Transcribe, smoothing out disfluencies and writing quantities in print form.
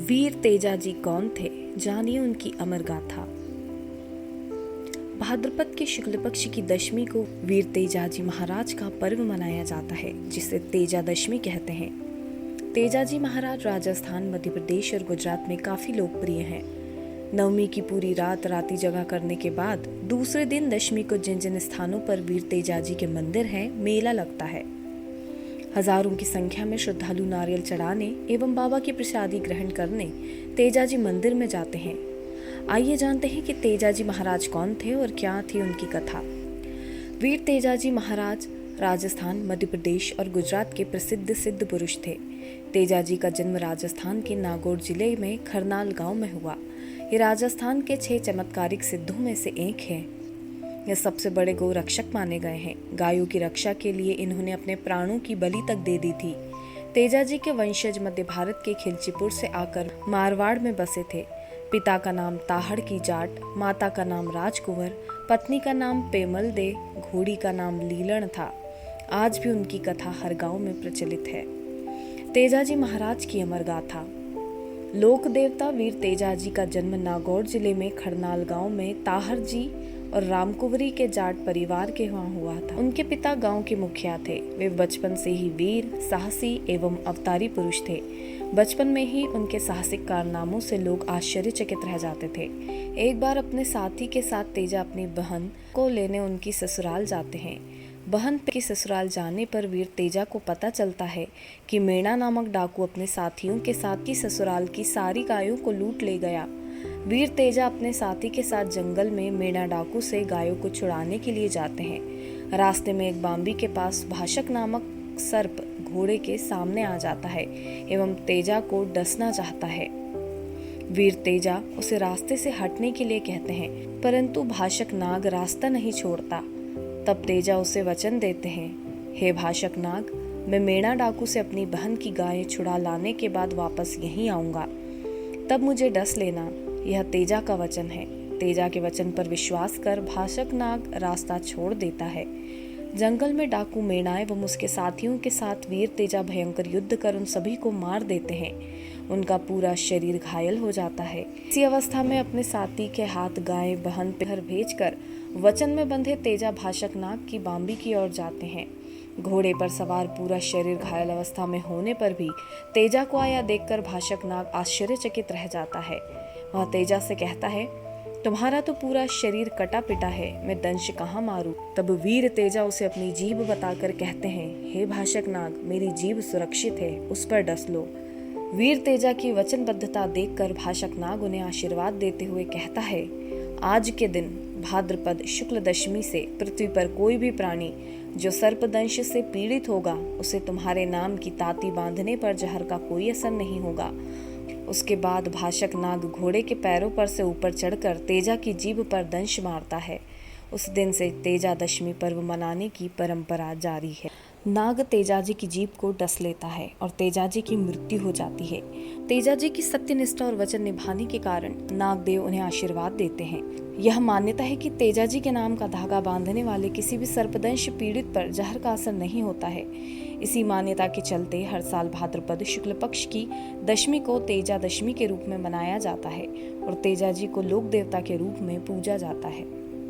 वीर तेजाजी कौन थे, जानिए उनकी अमर गाथा। भाद्रपद के शुक्ल पक्ष की दशमी को वीर तेजाजी महाराज का पर्व मनाया जाता है, जिसे तेजा दशमी कहते हैं। तेजाजी महाराज राजस्थान, मध्य प्रदेश और गुजरात में काफी लोकप्रिय हैं। नवमी की पूरी रात राती जगह करने के बाद दूसरे दिन दशमी को जिन जिन स्थानों पर वीर तेजाजी के मंदिर हैं, मेला लगता है। हजारों की संख्या में श्रद्धालु नारियल चढ़ाने एवं बाबा की प्रसादी ग्रहण करने तेजाजी मंदिर में जाते हैं। आइए जानते हैं कि तेजाजी महाराज कौन थे और क्या थी उनकी कथा। वीर तेजाजी महाराज राजस्थान, मध्य प्रदेश और गुजरात के प्रसिद्ध सिद्ध पुरुष थे। तेजाजी का जन्म राजस्थान के नागौर जिले में खरनाल गांव में हुआ। ये राजस्थान के 6 चमत्कारिक सिद्धों में से एक है। यह सबसे बड़े गौ रक्षक माने गए हैं। गायों की रक्षा के लिए इन्होंने अपने प्राणों की बलि तक दे दी थी। तेजाजी के वंशज मध्य भारत के खिलचीपुर से आकर मारवाड़ में बसे थे। पिता का नाम ताहड़ की जाट, माता का नाम राजकुंवर, पत्नी का नाम पेमल दे, घोड़ी का नाम लीलण था। आज भी उनकी कथा हर गांव में प्रचलित है। तेजाजी महाराज की अमर गाथा। लोक देवता वीर तेजाजी का जन्म नागौर जिले में खरनाल गांव में ताहर जी और रामकुंवरी के जाट परिवार के वहां हुआ था। उनके पिता गांव के मुखिया थे। वे बचपन से ही वीर, साहसी एवं अवतारी पुरुष थे। बचपन में ही उनके साहसिक कारनामों से लोग आश्चर्यचकित रह जाते थे। एक बार अपने साथी के साथ तेजा अपनी बहन को लेने उनकी ससुराल जाते हैं। बहन की ससुराल जाने पर वीर तेजा को पता चलता है कि मेणा नामक डाकू अपने साथियों के साथ की ससुराल की सारी गायों को लूट ले गया। वीर तेजा अपने साथी के साथ जंगल में मेणा डाकू से गायों को छुड़ाने के लिए जाते हैं। रास्ते में एक बांबी के पास भाषक नामक सर्प घोड़े के सामने आ जाता है एवं तेजा को डसना चाहता है। वीर तेजा उसे रास्ते से हटने के लिए कहते हैं, परंतु भाषक नाग रास्ता नहीं छोड़ता। तब तेजा उसे वचन देते हैं, हे भाषक नाग, मैं मेणा डाकू से अपनी बहन की गायें छुड़ा लाने के बाद वापस यहीं आऊंगा, तब मुझे डस लेना। यह तेजा का वचन है। तेजा के वचन पर विश्वास कर भाषक नाग रास्ता छोड़ देता है। जंगल में डाकू मेणा एवं उसके साथियों के साथ वीर तेजा भयंकर युद्ध कर उन सभी को मार देते हैं। उनका पूरा शरीर घायल हो जाता है। इसी अवस्था में अपने साथी के हाथ गाय बहन पर भेजकर वचन में बंधे तेजा भाषक नाग की बांबी की ओर जाते हैं। घोड़े पर सवार पूरा शरीर घायल अवस्था में होने पर भी तेजा को आया देखकर भाषक नाग आश्चर्यचकित रह जाता है। वह तेजा से कहता है, तुम्हारा तो पूरा शरीर कटा पिटा है, मैं दंश कहाँ मारूं। तब वीर तेजा उसे अपनी जीभ बताकर कहते हैं, हे भाषक नाग, मेरी जीभ सुरक्षित है, उस पर डस लो। वीर तेजा की वचनबद्धता देखकर भाषक नाग उन्हें आशीर्वाद देते हुए कहता है, आज के दिन भाद्रपद शुक्ल दशमी से पृथ्वी पर कोई भी प्राणी जो सर्पदंश से पीड़ित होगा, उसे तुम्हारे नाम की ताती बांधने पर जहर का कोई असर नहीं होगा। उसके बाद भाषक नाग घोड़े के पैरों पर से ऊपर चढ़कर तेजा की जीभ पर दंश मारता है। उस दिन से तेजा दशमी पर्व मनाने की परंपरा जारी है। नाग तेजाजी की जीभ को डस लेता है और तेजाजी की मृत्यु हो जाती है। तेजाजी की सत्यनिष्ठा और वचन निभाने के कारण नागदेव उन्हें आशीर्वाद देते हैं। यह मान्यता है कि तेजाजी के नाम का धागा बांधने वाले किसी भी सर्पदंश पीड़ित पर जहर का असर नहीं होता है। इसी मान्यता के चलते हर साल भाद्रपद शुक्ल पक्ष की दशमी को तेजा दशमी के रूप में मनाया जाता है और तेजाजी को लोक देवता के रूप में पूजा जाता है।